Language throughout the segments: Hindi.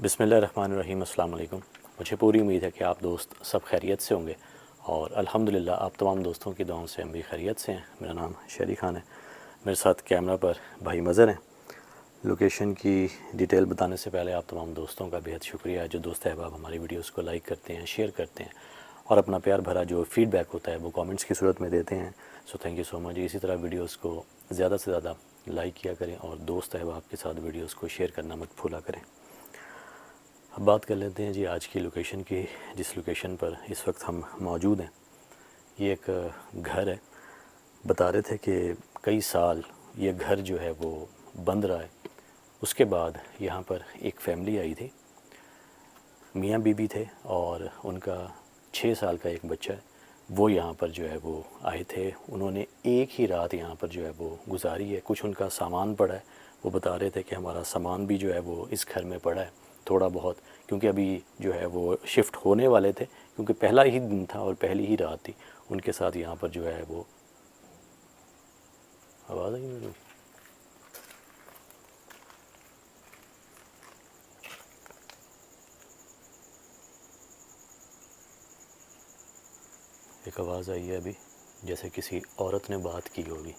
बिस्मिल्लाहिर्रहमानिर्रहीम। अस्सलाम वालेकुम। मुझे पूरी उम्मीद है कि आप दोस्त सब खैरियत से होंगे और अल्हम्दुलिल्लाह आप तमाम दोस्तों की दुआओं से हम भी खैरियत से हैं। मेरा नाम शेरी खान है, मेरे साथ कैमरा पर भाई मज़र हैं। लोकेशन की डिटेल बताने से पहले आप तमाम दोस्तों का बेहद शुक्रिया है जो दोस्त अहबाब हमारी वीडियोस को लाइक करते हैं, शेयर करते हैं और अपना प्यार भरा जो फ़ीडबैक होता है वो कमेंट्स की सूरत में देते हैं। So thank you so much. इसी तरह वीडियोस को ज़्यादा से ज़्यादा लाइक किया करें और दोस्त अहबाब के साथ वीडियोस को शेयर करना मत भूला करें। अब बात कर लेते हैं जी आज की लोकेशन की। जिस लोकेशन पर इस वक्त हम मौजूद हैं ये एक घर है। बता रहे थे कि कई साल ये घर जो है वो बंद रहा है। उसके बाद यहाँ पर एक फ़ैमिली आई थी, मियाँ बीबी थे और उनका 6 साल का एक बच्चा है। वो यहाँ पर जो है वो आए थे। उन्होंने एक ही रात यहाँ पर जो है वो गुजारी है। कुछ उनका सामान पड़ा है। वो बता रहे थे कि हमारा सामान भी जो है वो इस घर में पड़ा है थोड़ा बहुत, क्योंकि अभी जो है वो शिफ्ट होने वाले थे, क्योंकि पहला ही दिन था और पहली ही रात थी। उनके साथ यहाँ पर जो है वो आवाज़ आई मेरी, एक आवाज़ आई है अभी जैसे किसी औरत ने बात की होगी।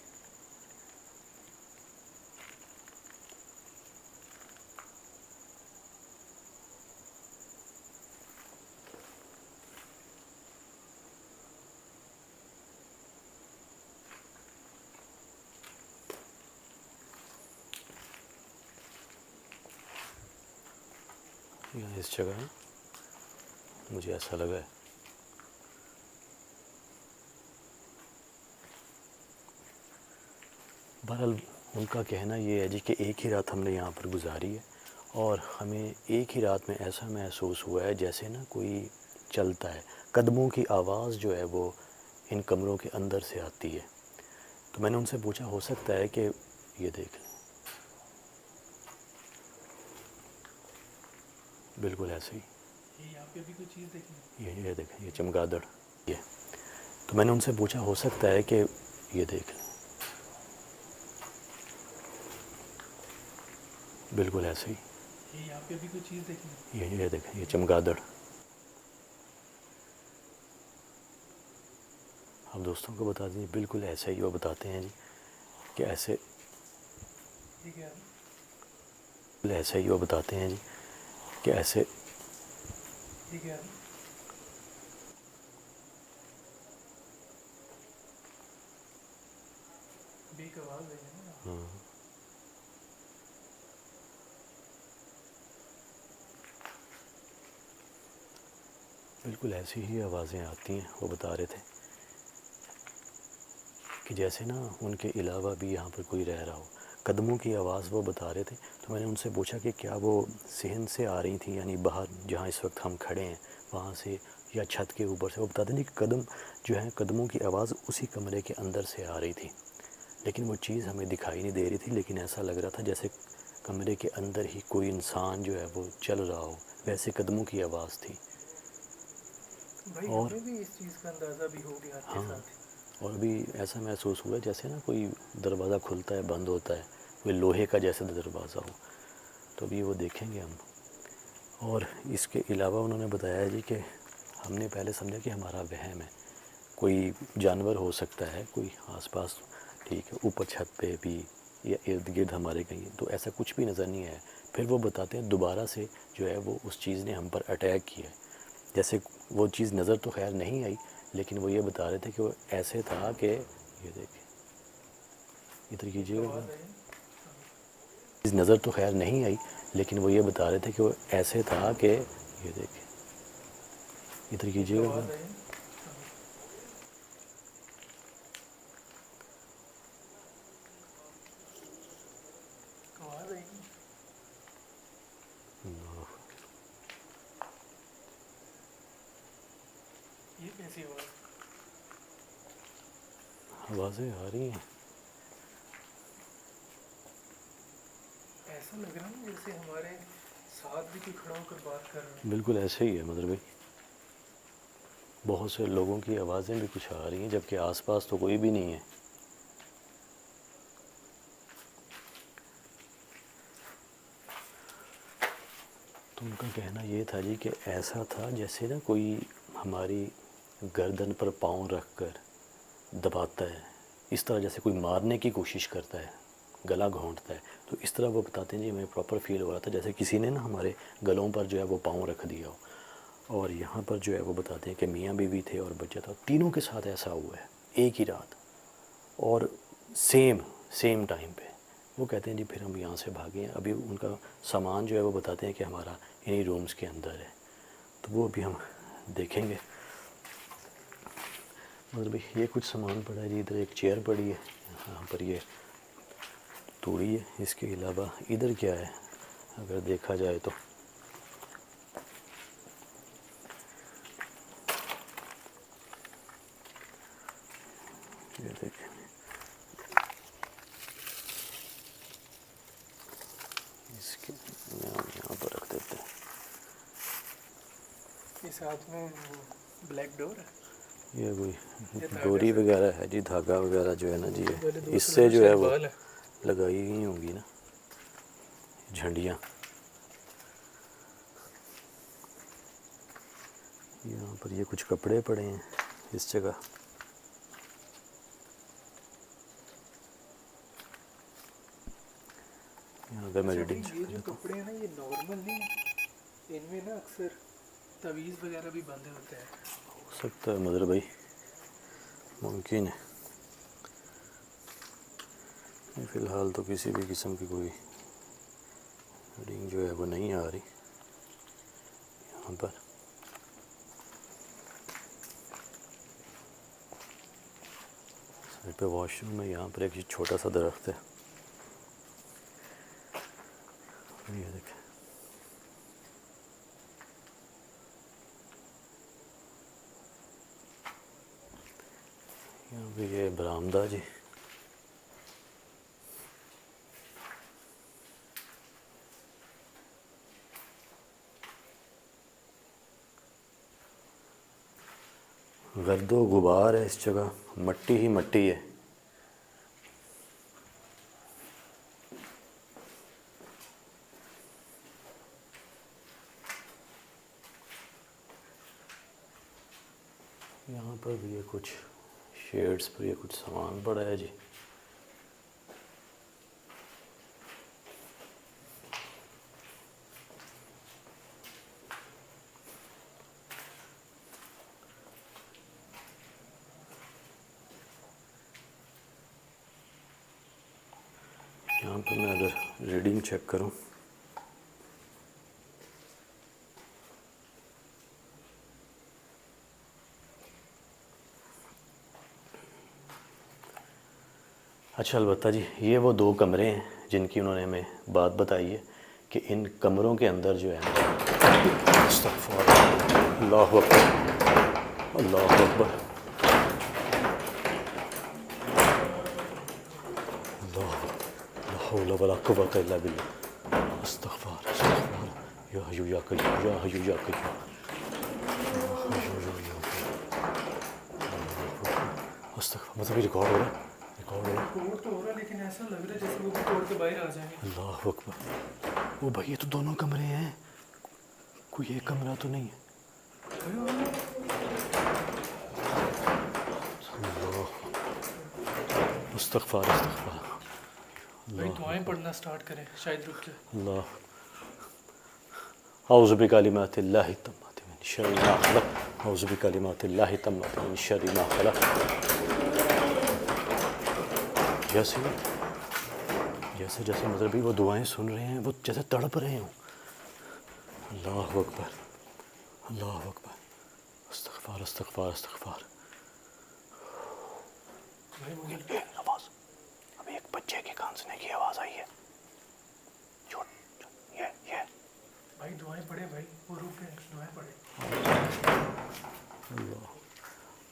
यहाँ इस जगह है, मुझे ऐसा लगा है। बहरहाल उनका कहना ये है जी कि एक ही रात हमने यहाँ पर गुजारी है और हमें एक ही रात में ऐसा महसूस हुआ है जैसे ना कोई चलता है। कदमों की आवाज़ जो है वो इन कमरों के अंदर से आती है। तो मैंने उनसे पूछा हो सकता है कि ये देख लें, बिल्कुल ऐसे ही ये यहाँ पे भी कोई चीज़ देखी? ये देखें, ये चमगादड़ ये। तो मैंने उनसे पूछा हो सकता है कि ये देख लें, बिल्कुल ऐसे ही ये यहाँ पे भी कोई चीज़ देखी? ये देखें, ये चमगादड़। आप दोस्तों को बता दीजिए बिल्कुल ऐसे ही वो बताते हैं जी कि ऐसे ये क्या है? ऐसे ही वो बताते हैं जी कि ऐसे ये क्या है? अभी एक आवाज़ आई है ना। हाँ, बिल्कुल ऐसी ही आवाज़ें आती हैं। वो बता रहे थे कि जैसे ना उनके अलावा भी यहाँ पर कोई रह रहा हो। कदमों की आवाज़ वो बता रहे थे। तो मैंने उनसे पूछा कि क्या वो सहन से आ रही थी, यानी बाहर जहाँ इस वक्त हम खड़े हैं वहाँ से, या छत के ऊपर से। वो बताते नहीं कि कदम जो है, कदमों की आवाज़ उसी कमरे के अंदर से आ रही थी, लेकिन वो चीज़ हमें दिखाई नहीं दे रही थी। लेकिन ऐसा लग रहा था जैसे कमरे के अंदर ही कोई इंसान जो है वो चल रहा हो, वैसे कदमों की आवाज़ थी। भाई और हमें भी इस चीज़ का अंदाज़ा भी हो गया आपके हाँ, साथ ही। और अभी ऐसा महसूस हुआ जैसे ना कोई दरवाज़ा खुलता है बंद होता है, कोई लोहे का जैसे दरवाज़ा हो। तो अभी वो देखेंगे हम। और इसके अलावा उन्होंने बताया जी कि हमने पहले समझा कि हमारा वहम है, कोई जानवर हो सकता है कोई आसपास, ठीक है, ऊपर छत पे भी या इर्द गिर्द हमारे कहीं, तो ऐसा कुछ भी नज़र नहीं आया। फिर वो बताते हैं दोबारा से जो है वो उस चीज़ ने हम पर अटैक किया है। जैसे वो चीज़ नज़र तो खैर नहीं आई, लेकिन वो ये बता रहे थे कि वो ऐसे था कि ये देखें, इधर एक कीजिएगा आवाज़ बात। आई है। चीज़ नज़र तो खैर नहीं आई, लेकिन वो ये बता रहे थे कि वो ऐसे था कि ये देखें, इधर एक कीजिएगा आवाज़ बात। आई है। आवाज़ आई है। ये कैसी आवाज़? आवाज़ें आ रही हैं। ऐसा लग रहा है ना जैसे हमारे साथ भी कोई खड़ा होकर बात कर रहा है। बिल्कुल ऐसे ही है मदर भाई। बहुत से लोगों की आवाज़ें भी कुछ आ रही हैं जबकि आसपास तो कोई भी नहीं है। तो उनका कहना ये था जी कि ऐसा था जैसे ना कोई हमारी गर्दन पर पाँव रख कर दबाता है, इस तरह जैसे कोई मारने की कोशिश करता है, गला घोंटता है। तो इस तरह वो बताते हैं जी, हमें प्रॉपर फील हो रहा था जैसे किसी ने ना हमारे गलों पर जो है वो पाँव रख दिया हो। और यहाँ पर जो है वो बताते हैं कि मियाँ बीवी थे और बच्चा था, तीनों के साथ ऐसा हुआ है एक ही रात और सेम टाइम पे। वो कहते हैं जी फिर हम यहाँ से भागे। अभी उनका सामान जो है वो बताते हैं कि हमारा इन्हीं रूम्स के अंदर है, तो वो अभी हम देखेंगे। मतलब ये कुछ सामान पड़ा है जी, इधर एक चेयर पड़ी है, यहाँ पर ये तूड़ी है, इसके अलावा इधर क्या है अगर देखा जाए तो ये देखें, इसके यहाँ पर रख देते हैं। ये साथ में वो ब्लैक डोर है। ये कोई ये धागा डोरी से- वगैरह है जी, धागा वगैरह जो है ना जी, पहले ये दूसरा इससे जो है शायद वो बाल है। लगाई गई होंगी ना झंडियाँ। यहाँ पर ये कुछ कपड़े पड़े हैं इस जगह। यहाँ अगर मैं अच्छा रीडिंग भाई, ये जो कपड़े हैं ना ये नॉर्मल नहीं है, इनमें ना अक्सर तवीज़ वगैरह भी बंधे होते हैं। हो सकता है मदर भाई, मुमकिन है। फ़िलहाल तो किसी भी किस्म की कोई रीडिंग जो है वो नहीं आ रही यहाँ पर। साइड पे वॉशरूम है, यहाँ पर एक छोटा सा दरख्त है, ये देखें। यहाँ पे ये बरामदा जी, गर्दो गुबार है इस जगह, मट्टी ही मट्टी है। यहाँ पर भी ये कुछ शेड्स पर ये कुछ सामान पड़ा है जी। यहाँ पर मैं अगर रीडिंग चेक करूँ, अच्छा अलबत्ता जी ये वो दो कमरे हैं जिनकी उन्होंने हमें बात बताई है कि इन कमरों के अंदर जो है अस्तग़फ़िरुल्लाह, अल्लाहु अकबर, अल्लाहु अकबर, ला हौला वला कुव्वता इल्ला बिल्लाह, अस्तग़फ़िर, अस्तग़फ़िर, या हय्यू या क़य्यूम, या हय्यू या क़य्यूम, अस्तग़फ़िर। मतलब ये रिकॉर्ड हो रहा है, रिकॉर्ड हो रहा है। तोड़ तो हो रहा है लेकिन ऐसा लग रहा है जैसे वो भी तोड़ के बाहर आ जाएंगे। अल्लाह अकबर। ओ भाई ये तो दोनों कमरे हैं, कोई एक कमरा तो नहीं है। अस्तग़फ़िर, अस्तग़फ़िर, भाई दुआएं पढ़ना स्टार्ट करें, शायद रुक जाए। अल्लाह। औज़ु बिकलिमातिल्लाहि तम्माति मिन शर्रि मा खलक़, औज़ु बिकलिमातिल्लाहि तम्माति मिन शर्रि मा खलक़। जैसे जैसे मतलब भी वो दुआएं सुन रहे हैं, वो जैसे तड़प रहे हों। अल्लाह अकबर, अल्लाह अकबर, अस्तग़फ़िर, अस्तग़फ़िर, अस्तग़फ़िर। भाई मुझे आवाज़, अभी एक बच्चे के खांसने की आवाज़ आई है। ये भाई दुआएं पढ़े भाई, वो रुक गए, दुआएं पढ़े।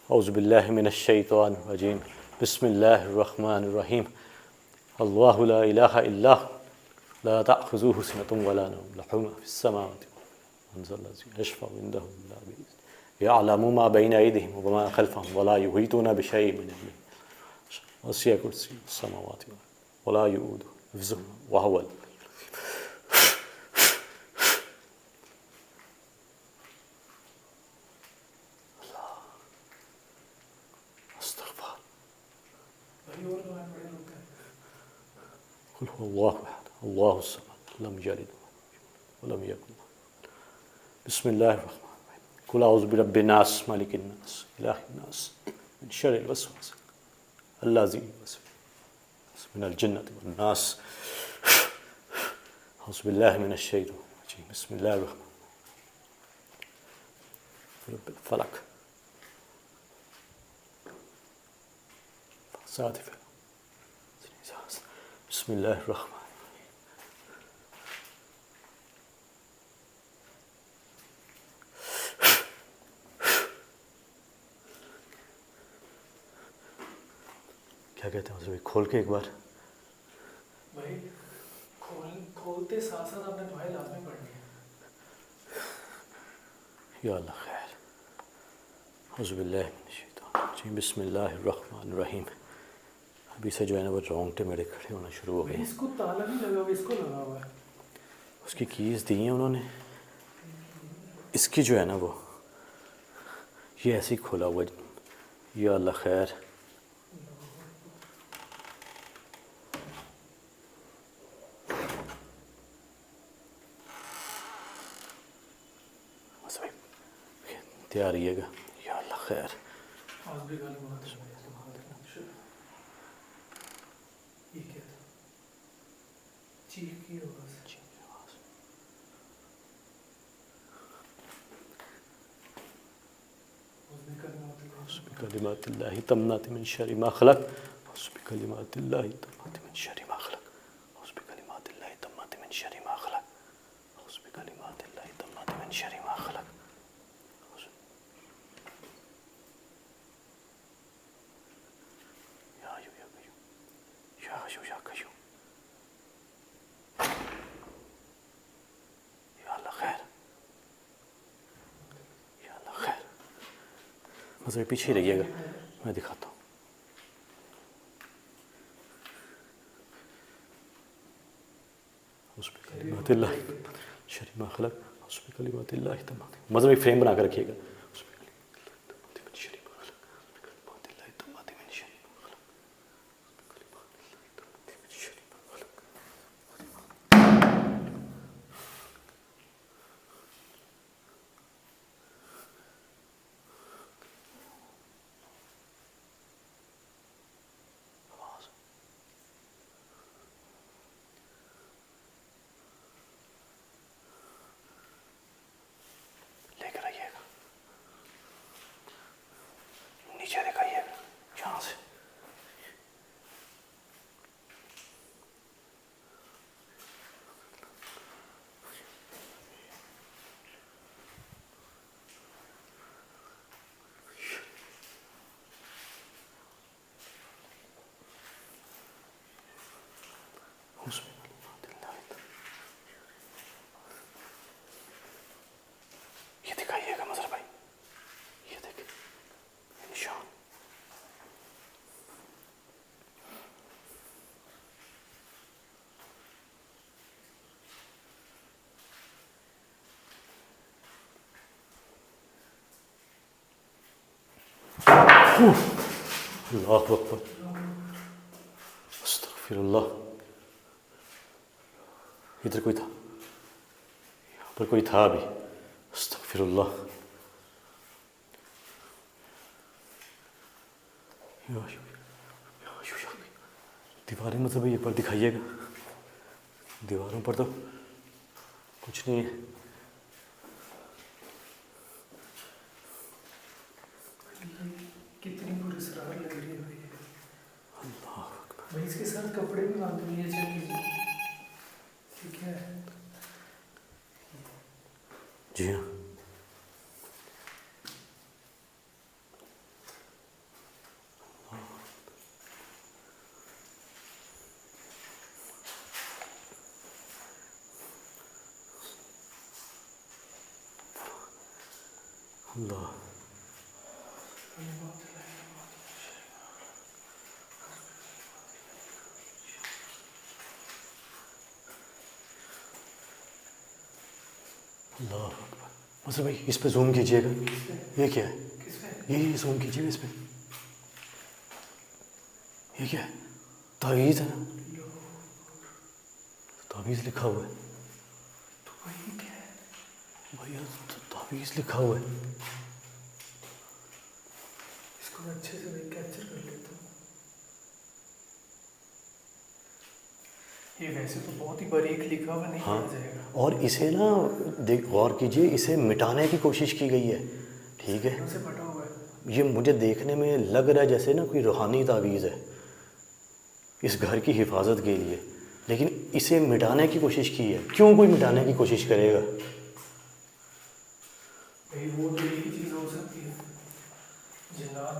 औज़ु बिल्लाहि मिनश शैतानिर रजीम, बिस्मिल्लाहिर रहमानिर रहीम। अल्लाहु ला इलाहा इल्ला ला तअख़ुज़ुहु सिनतुन वला नौम, लहू मा फ़िस समावाति वल्अर्ज़, यशफ़अु इंदहु इल्ला बिइज़्निहि, यअलमु मा बैना अयदीहिम व मा ख़ल्फ़हुम वला युहीतूना बिशैइन मिन इल्मिही, वसिअ कुर्सियुहु समावाति वला यऊदुहु हिफ़्ज़ुहुमा व हुवल। कुल हुवल्लाहु अहद अल्लाहुस समद लम यलिद वलम यकुन बिस्मिल्लाहिर रहमानिर रहीम कुल औज़ु बिरब्बिन नास मालिकिन नास इलाहिन नास मिन शर्रिल वसवास अल्लज़ी युवस्विसु मिनल जिन्नति वन नास औज़ु बिल्लाहि मिनश शैतानिर रजीम बिस्मिल्लाहिर रहमानिर रहीम रब्बिल फलक साथ ही बिस्मिल्लाहिर रहमानिर क्या कहते हैं भाई खोल के एक बार भाई खोलते साथ साथ आपने दुआएं लाजमी पढ़नी है। या अल्लाह खैर औज़ु बिल्लाहि मिनश शैतानिर रजीम बिस्मिल्लाहिर रहमानिर रहीम। अभी से जो है ना वो रोंगटे मेरे खड़े होना शुरू हो गए। इसको ताला नहीं लगा हुआ, इसको लगा हुआ है। उसकी कीज़ दी हैं उन्होंने, इसकी जो है ना वो ये ऐसे ही खोला हुआ है। या अल्लाह खैर तैयार रहिएगा। या अल्लाह खैर आज भी गाली बहुत है। ये क्या था? चीख की आवाज़। बिकलिमातिल्लाहि तम्माति मिन शर्रि मा खलक बिकलिमातिल्लाहि तम्माति मिन शर्रि मा खलक बिकलिमातिल्लाहि तम्माति मिन शर्रि मा खलक बिकलिमातिल्लाहि तम्माति मिन शर्रि मा खलक। या हय्यु या कय्यूम या हय्यु या कय्यूम या अल्लाह खैर या अल्लाह खैर। बस पीछे रहिएगा, मैं दिखाता हूँ। मतलब एक फ्रेम बना कर रखिएगा। लेकर आइएगा, नीचे दिखाइएगा यहाँ से। ये दिखाइएगा मजहर भाई, ये देखिए निशान। अल्लाहु अकबर अस्तगफिरुल्लाह। इधर कोई था, यहाँ पर कोई था अभी। अस्तगफिरुल्लाह। दीवारें मतलब ये पर दिखाइएगा, दीवारों पर तो कुछ नहीं है। कितनी बुरी सराहत लग रही है भाई। अल्लाह अकबर। भाई इसके साथ कपड़े भी बांध लिए, चेक कीजिए। ठीक है जी हाँ। अल्लाह अल्लाह अकबर। मतलब भाई इस पे जूम कीजिएगा, ये क्या है? ये जूम कीजिएगा इस पे, ये क्या है? तावीज़ है ना? तावीज़ लिखा हुआ है तो वही क्या है? भैया, तो तावीज़ लिखा हुआ है। इसको मैं अच्छे से देख कैप्चर कर लेता हूँ। ये वैसे तो बहुत ही बारीक लिखा हुआ, नहीं हाँ, पढ़ा जाएगा। और इसे ना देख गौर कीजिए, इसे मिटाने की कोशिश की गई है, ठीक है। स्क्रीनों से फटा हुआ है। ये मुझे देखने में लग रहा है जैसे ना कोई रूहानी तावीज़ है इस घर की हिफाजत के लिए, लेकिन इसे मिटाने की कोशिश की है। क्यों कोई मिटाने की कोशिश करेगा? भाई वो तो एक ही चीज़ हो सकती है, जिन्नात।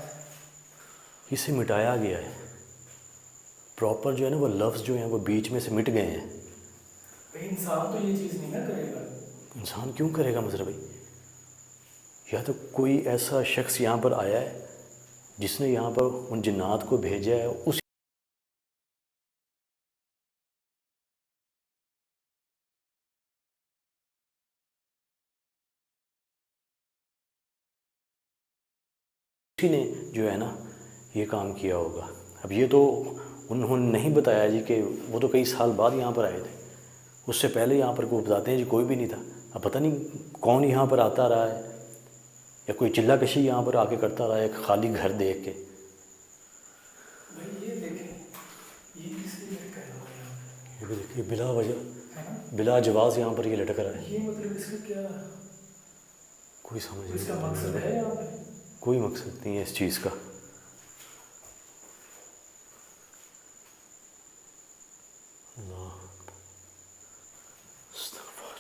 इसे मिटाया गया है प्रॉपर, जो है ना वो लफ्ज़ जो हैं वो बीच में से मिट गए हैं। भाई इंसान तो ये चीज़ नहीं ना करेगा। इंसान क्यों करेगा मजर भाई? या तो कोई ऐसा शख्स यहाँ पर आया है जिसने यहाँ पर उन जिन्नात को भेजा है, उस उसी ने जो है ना ये काम किया होगा। अब ये तो उन्होंने नहीं बताया जी कि वो तो कई साल बाद यहाँ पर आए थे, उससे पहले यहाँ पर कोई बताते हैं जी कोई भी नहीं था। अब पता नहीं कौन यहाँ पर आता रहा है, या कोई चिल्ला कशी यहाँ पर आके करता रहा है एक खाली घर देख के। भाई ये देखें, ये इसलिए लटका हुआ है यहाँ ये भी देखिए, बिला वजह, पे, है ना? बिला जवाज़ यहाँ पर ये लटक रहा है। ये मतलब इसका क्या, कोई समझ इसका नहीं मकसद आता, है यहाँ पे? कोई मकसद नहीं है इस चीज़ का। अल्लाह अस्तगफुर।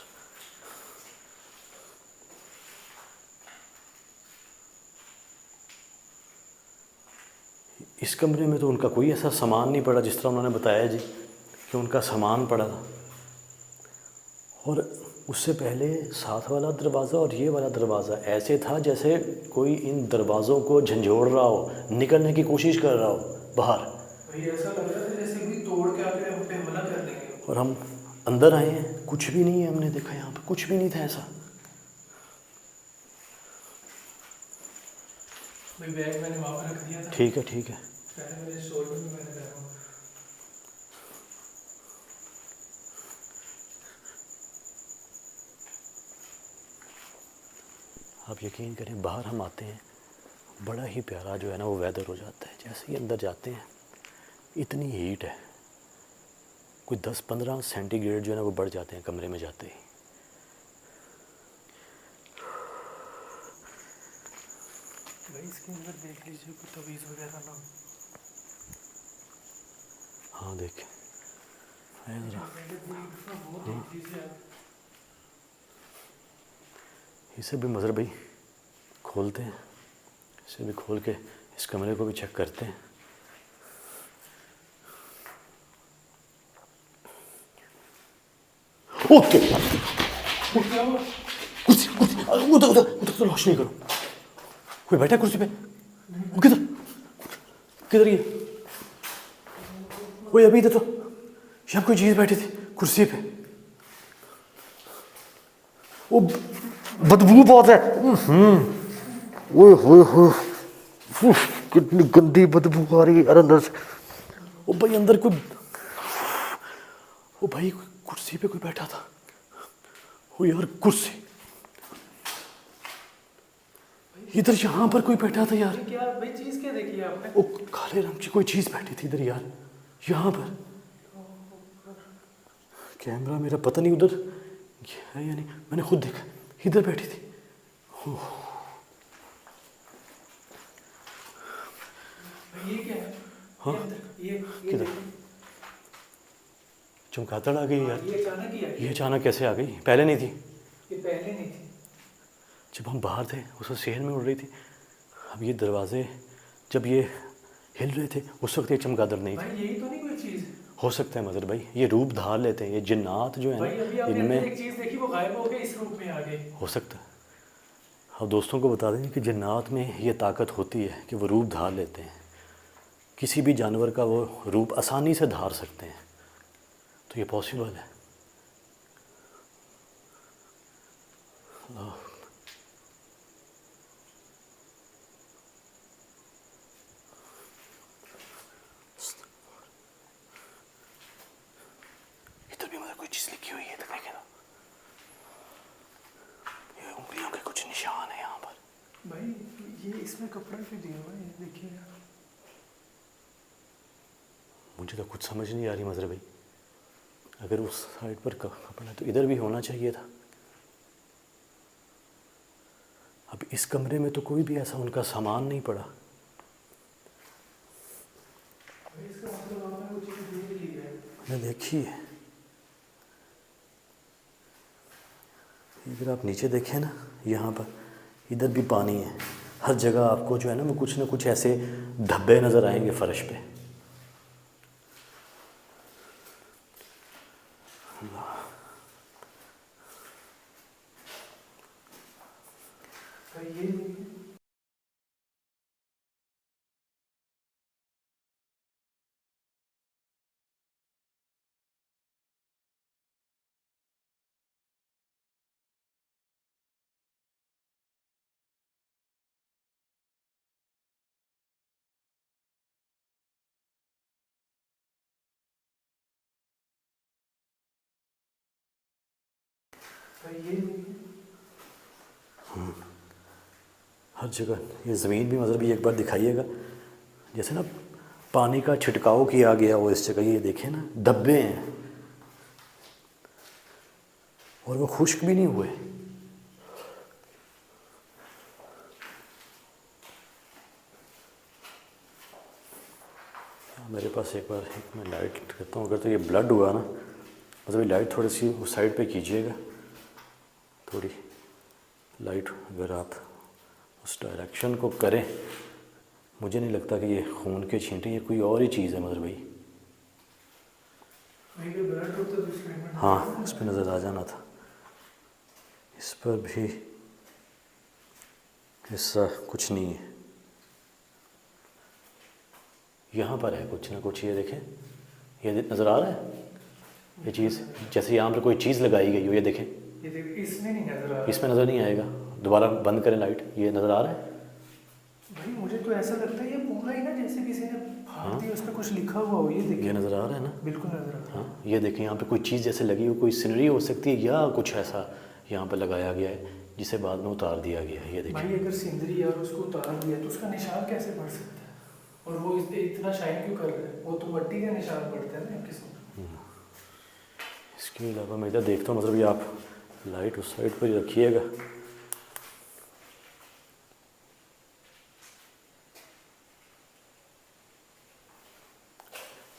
इस कमरे में तो उनका कोई ऐसा सामान नहीं पड़ा जिस तरह उन्होंने बताया जी कि उनका सामान पड़ा था। और उससे पहले साथ वाला दरवाज़ा और ये वाला दरवाज़ा ऐसे था जैसे कोई इन दरवाज़ों को झंझोड़ रहा हो, निकलने की कोशिश कर रहा हो बाहर। भाई ऐसा लग रहा था जैसे कोई तोड़ के आके हम पे हमला कर देंगे। और हम अंदर आए हैं, कुछ भी नहीं है, हमने देखा यहाँ पर कुछ भी नहीं था ऐसा। भाई बैग मैंने वहाँ पर रख दिया था। ठीक है, ठीक है। पहले मेरे शोल्डर में मैंने बैग रखा। आप यकीन करें, बाहर हम आते हैं, बड़ा ही प्यारा जो है ना वो वेदर हो जाता है। जैसे ही अंदर जाते हैं इतनी हीट है, कोई 10-15 सेंटीग्रेड जो है ना वो बढ़ जाते हैं कमरे में जाते ही। भाई इसके अंदर देख लीजिए कोई तवीज़ वगैरह ना हो। हाँ देखें, है ज़रा, वो देख लीजिए आप। इसे भी मज़र भाई खोलते हैं, इसे भी खोल के इस कमरे को भी चेक करते हैं। ओके, क्या हुआ? कुर्सी कुर्सी, उधर उधर उधर तो रोशनी करो। कोई बैठा है कुर्सी पे? किधर किधर ये? कोई अभी तो यहाँ कोई चीज़ बैठी थी कुर्सी पे। वो बदबू बहुत है। ओए होए होए, कितनी गंदी बदबू आ रही है यार अंदर से। ओ भाई अंदर कोई, ओ भाई कुर्सी पे कोई बैठा था। ओ यार कुर्सी, इधर यहाँ पर कोई बैठा था यार। क्या भाई चीज़ क्या देखी आपने? ओ काले रंग की कोई चीज़ बैठी थी इधर यार, यहाँ पर। कैमरा मेरा पता नहीं उधर है या नहीं, मैंने खुद देखा इधर बैठी थी। भाई ये क्या है? हाँ? ये किधर? देखिए। चमगादड़ आ गई यार। ये अचानक ही आई। ये अचानक कैसे आ गई? पहले नहीं थी? ये पहले नहीं थी। जब हम बाहर थे उस वक्त शहर में उड़ रही थी। अब ये दरवाजे जब ये हिल रहे थे उस वक्त ये चमगादड़ नहीं थी। भाई यही तो नहीं कोई चीज़? हो सकता है मज़र भाई ये रूप धार लेते हैं, ये जिन्नात जो है भाई अभी ना आपने इनमें एक चीज़ देखी, वो गायब हो गई, इस रूप में आ गई। हो सकता है। अब दोस्तों को बता दें कि जिन्नात में ये ताकत होती है कि वो रूप धार लेते हैं, किसी भी जानवर का वो रूप आसानी से धार सकते हैं, तो ये पॉसिबल है। इधर भी हमारा कोई कोई चीज़ लिखी हुई है तो देखे ना, ये उंगलियों के कुछ निशान है यहाँ पर। भाई ये इसमें कपड़ा क्यों दिया हुआ है, ये देखिएगा। मुझे तो कुछ समझ नहीं आ रही मजर भाई, अगर उस साइड पर कपड़ा तो इधर भी होना चाहिए था। अब इस कमरे में तो कोई भी ऐसा उनका सामान नहीं पड़ा। इसका मतलब आपने वो चीज़ देख ली है। मैंने देखी है। इधर आप नीचे देखें ना, यहाँ पर इधर भी पानी है। हर जगह आपको जो है ना वो कुछ ना कुछ ऐसे धब्बे नज़र आएंगे फर्श पे। भाई ये भाई ये हर जगह ये ज़मीन भी मतलब ये एक बार दिखाइएगा, जैसे ना पानी का छिड़काव किया गया हो इस जगह। ये देखें ना, धब्बे हैं और वो खुश्क भी नहीं हुए। मेरे पास एक बार मैं लाइट करता हूँ, अगर तो ये ब्लड हुआ ना, मतलब ये लाइट थोड़ी सी उस साइड पे कीजिएगा, थोड़ी लाइट अगर आप उस डायरेक्शन को करें। मुझे नहीं लगता कि ये खून के छींटे, ये कोई और ही चीज़ है मगर भाई। भाई ये ब्लड होता तो इस में हाँ, इस पर नज़र आ जाना था। इस पर भी ऐसा कुछ नहीं है। यहाँ पर है कुछ ना कुछ, ये देखें, ये नज़र आ रहा है ये चीज़, जैसे यहाँ पर कोई चीज़ लगाई गई हो। ये देखें, ये देख, इसमें नहीं नजर आ रहा। इसमें नज़र नहीं आएगा। दोबारा बंद करें लाइट, ये नज़र आ रहा है। भाई मुझे तो ऐसा लगता है ये पूरा ही ना जैसे किसी ने फाड़ दिया, उस पर कुछ लिखा हुआ हो। ये देखिए, ये नज़र आ रहा है ना। बिल्कुल नजर आ रहा है। हाँ, ये देखें, यहाँ पे कोई चीज़ जैसे लगी हो, कोई सीनरी हो सकती है या कुछ ऐसा यहाँ पर लगाया गया है जिसे बाद में उतार दिया गया है। ये देखें, भाई अगर सिंदरी और उसको उतार दिया तो उसका निशान कैसे पड़ सकता है? और वो इतना शाइन क्यों कर रहा है? वो तो मट्टी का निशान पड़ता है ना किस्म। इसके अलावा मैं इधर देखता हूँ, मतलब ये आप लाइट उस साइड पर रखिएगा।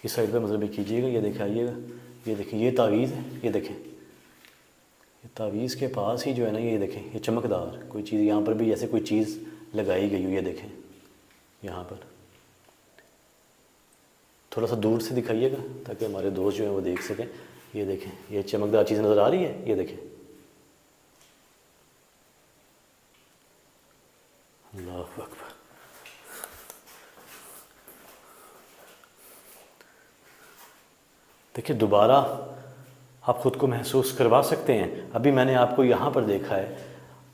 इस साइड पे मतलब ये कीजिएगा, ये दिखाइएगा। ये देखें, ये तावीज़ है। ये देखें, ये तावीज़ के पास ही जो है ना, ये देखें, ये चमकदार कोई चीज़ यहाँ पर भी ऐसे कोई चीज़ लगाई गई हो। ये देखें, यहाँ पर थोड़ा सा दूर से दिखाइएगा ताकि हमारे दोस्त जो हैं वो देख सकें। ये देखें, ये चमकदार चीज़ नज़र आ रही है। ये देखें, अल्लाहु अकबर। देखिए, दोबारा आप ख़ुद को महसूस करवा सकते हैं। अभी मैंने आपको यहाँ पर देखा है,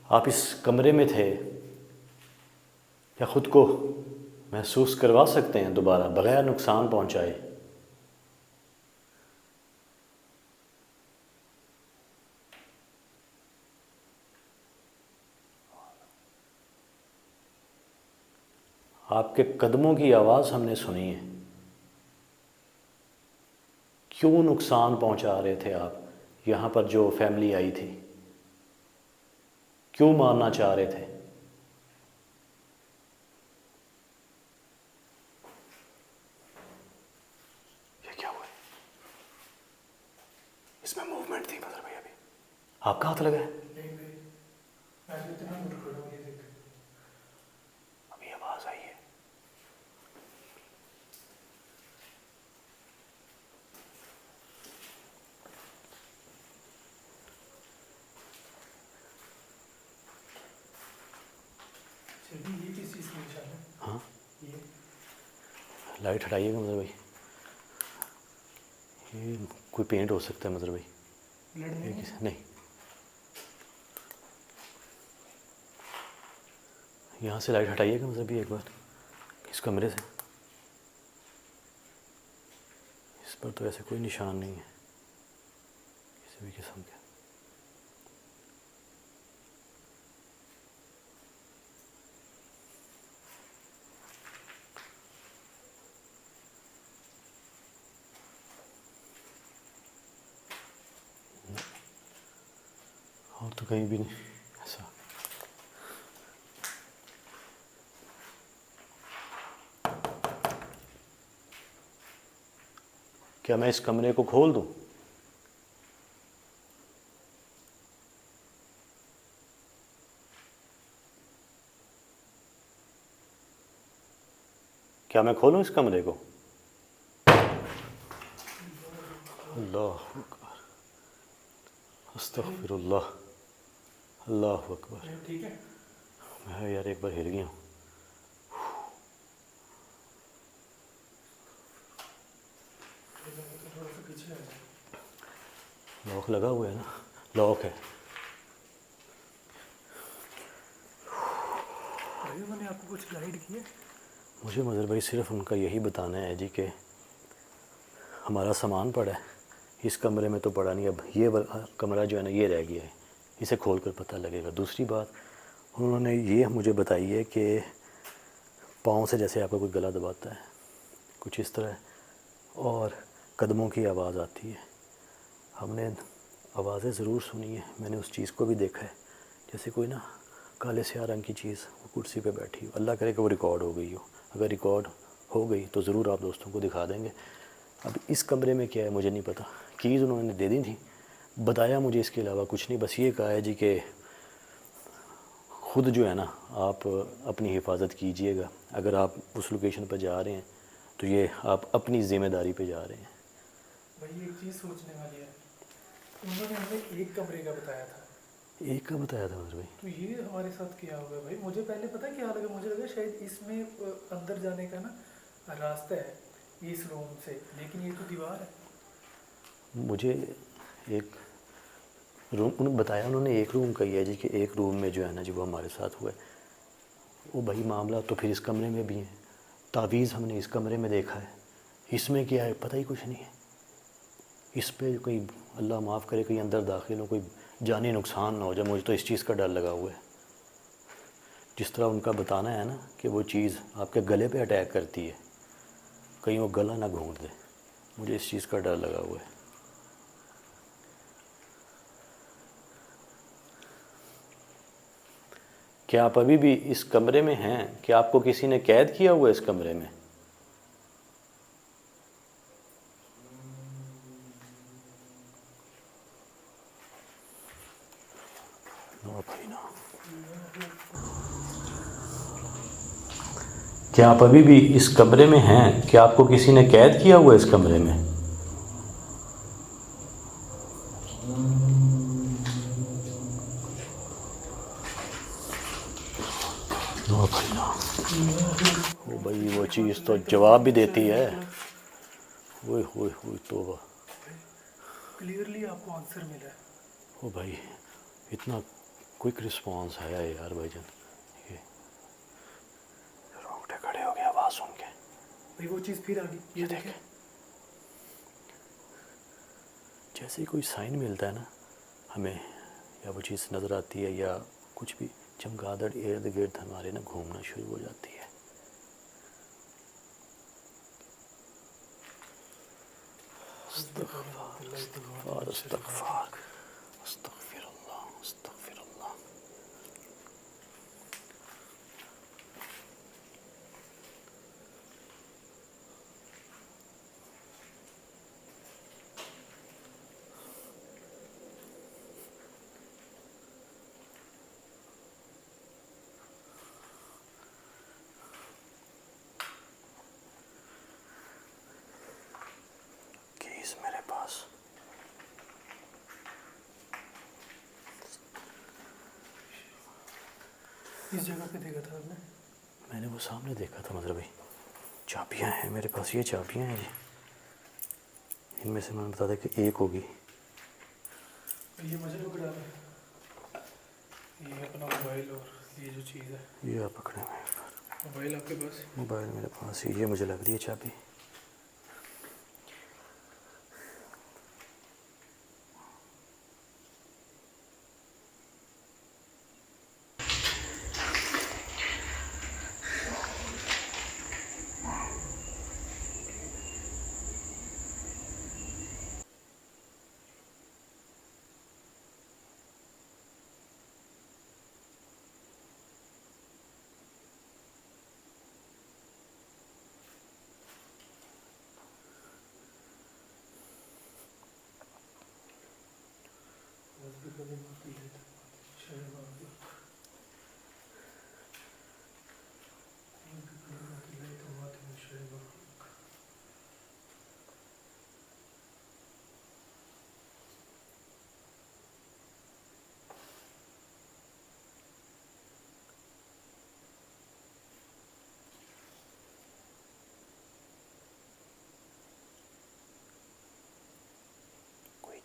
आप इस कमरे में थे, या ख़ुद को महसूस करवा सकते हैं दोबारा बग़ैर नुकसान पहुँचाए। आपके कदमों की आवाज़ हमने सुनी है। क्यों नुकसान पहुंचा रहे थे आप? यहाँ पर जो फैमिली आई थी, क्यों मारना चाह रहे थे? ये क्या हुआ? इसमें मूवमेंट थी बदर भाई। अभी आपका हाथ लगा है? नहीं भाई, मैं तो इतना दूर खड़ा हूँ। ये देख, अभी आवाज़ आई है। चलिए ये किस चीज़ का निशान है? हाँ, ये लाइट हटाइएगा मदर भाई। ये कोई पेंट हो सकता है मदर भाई। ब्लड ये नहीं है? किस नहीं, यहाँ से लाइट हटाइएगा मदर भाई एक बार, इस कमरे से। इस पर तो ऐसे कोई निशान नहीं है। किसी भी किस्म के। और तो कहीं भी नहीं ऐसा। क्या मैं इस कमरे को खोल दूं? क्या मैं खोलूं इस कमरे को? अल्लाह अकबर, अस्तगफिरुल्लाह, अल्लाह अकबर। ठीक है। मैं यार एक बार हिल गया हूँ। थोड़ा सा पीछे आ जाए। लॉक लगा हुआ है ना? लॉक है। भाई मैंने आपको कुछ गाइड किया? मुझे मज़र भाई सिर्फ उनका यही बताना है जी कि हमारा सामान पड़ा है इस कमरे में, तो पड़ा नहीं, अब ये कमरा जो है ना ये रह गया है, इसे खोल कर पता लगेगा। दूसरी बात उन्होंने ये मुझे बताई है कि पाँव से जैसे आपका कोई गला दबाता है कुछ इस तरह, और कदमों की आवाज़ आती है। हमने आवाज़ें ज़रूर सुनी है, मैंने उस चीज़ को भी देखा है, जैसे कोई ना काले स्याह रंग की चीज़ वो कुर्सी पे बैठी हो। अल्लाह करे कि वो रिकॉर्ड हो गई हो, अगर रिकॉर्ड हो गई तो ज़रूर आप दोस्तों को दिखा देंगे। अब इस कमरे में क्या है मुझे नहीं पता, कीज़ उन्होंने दे दी थी, बताया मुझे इसके अलावा कुछ नहीं, बस ये कहा है जी कि ख़ुद जो है ना आप अपनी हिफाजत कीजिएगा, अगर आप उस लोकेशन पर जा रहे हैं तो ये आप अपनी ज़िम्मेदारी पे जा रहे हैं। भाई एक चीज़ सोचने वाली है, उन्होंने हमें एक कमरे का बताया था, एक का बताया था मगर भाई, तो ये हमारे साथ क्या होगा भाई? मुझे पहले पता क्या लगा, मुझे लगा शायद इसमें अंदर जाने का ना रास्ता है इस रूम से, लेकिन ये तो दीवार है। मुझे एक रूम उन्होंने बताया, उन्होंने एक रूम का ही है जी कि एक रूम में जो है ना जी वो हमारे साथ हुआ है। वो भाई मामला तो फिर इस कमरे में भी है, तावीज़ हमने इस कमरे में देखा है, इसमें क्या है पता ही कुछ नहीं है। इस पे कोई अल्लाह माफ़ करे कोई अंदर दाखिल हो, कोई जानी नुकसान ना हो जाए, मुझे तो इस चीज़ का डर लगा हुआ है। जिस तरह उनका बताना है ना कि वो चीज़ आपके गले पे अटैक करती है, कहीं वो गला ना घोंट दे, मुझे इस चीज़ का डर लगा हुआ है। क्या आप अभी भी इस कमरे में हैं? क्या आपको किसी ने कैद किया हुआ है इस कमरे में? नो भाई ना। क्या आप अभी भी इस कमरे में हैं? क्या आपको किसी ने कैद किया हुआ है इस कमरे में? नो भाई ना। ओ भाई वो चीज़ तो जवाब भी देती है। ओए होए होए तौबा। क्लियरली आपको आंसर मिला है। ओ भाई इतना क्विक रिस्पांस आया है यार भाईजान, ये रोंगटे खड़े हो गए आवाज़ सुन के। भाई वो चीज़ फिर आ गई, ये देखें। जैसे ही कोई साइन मिलता है ना हमें, या वो चीज़ नज़र आती है या कुछ भी, चमगादड़ इर्द गिर्द हमारे ना घूमना शुरू हो जाती है। अस्तगफार अस्तगफार अस्तगफिरुल्लाह अस्तगफिरुल्लाह। कीज़ मेरे पास, इस जगह पे देखा था आपने? मैंने वो सामने देखा था मतलब भाई। चाबियाँ हैं मेरे पास, ये चाबियाँ हैं जी, इनमें से मैंने बता दें कि एक होगी। ये मुझे पकड़ा है, ये अपना मोबाइल और ये जो चीज़ है। ये आप पकड़े हुए हैं, मोबाइल आपके पास? मोबाइल मेरे पास ही, ये मुझे लग रही है चाबी।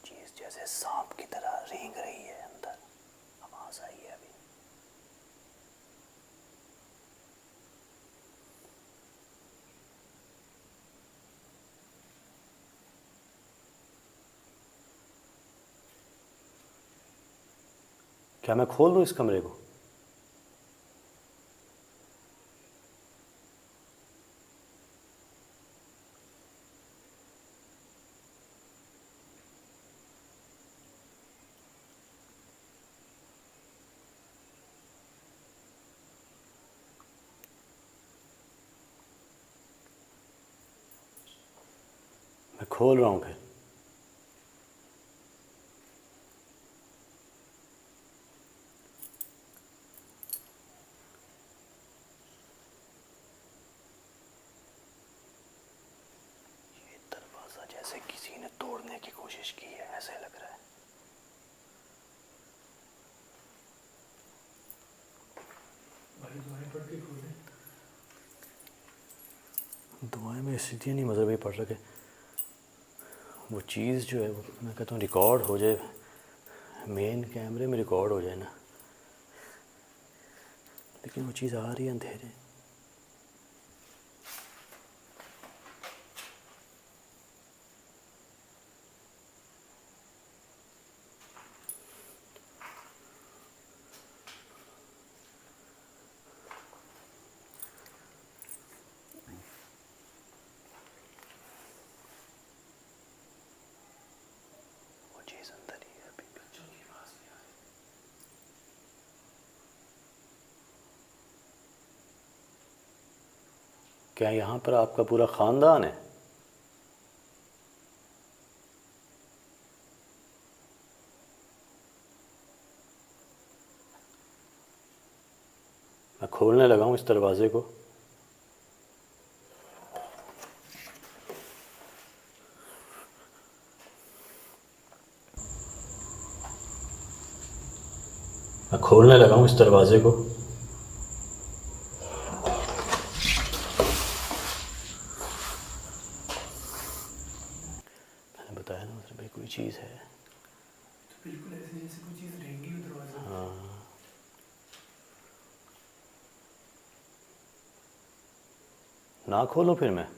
चीज़ जैसे सांप की तरह रेंग रही है अंदर, आवाज़ आई है अभी। क्या मैं खोल दूँ इस कमरे को? मैं खोल रहा हूँ फिर। ये दरवाज़ा जैसे किसी ने तोड़ने की कोशिश की है, ऐसे लग रहा है। भाई दुआएं पढ़ के खोले। दुआएं में इसलिए नहीं मज़हब ये पढ़ रखे, वो चीज़ जो है वो मैं कहता हूँ रिकॉर्ड हो जाए, मेन कैमरे में रिकॉर्ड हो जाए ना, लेकिन वो चीज़ आ रही है अंधेरे। वो चीज़ अंदर ही है अभी। बच्चों की आवाज़ भी आ रही है। क्या यहाँ पर आपका पूरा ख़ानदान है? मैं खोलने लगा हूँ इस दरवाज़े को। मैं खोलने लगा हूँ इस दरवाज़े को। मैंने बताया ना मतलब भाई कोई चीज़ है। तो बिल्कुल ऐसे जैसे कोई चीज़ रहेंगी वो दरवाजे में। हाँ, ना खोलूँ फिर मैं?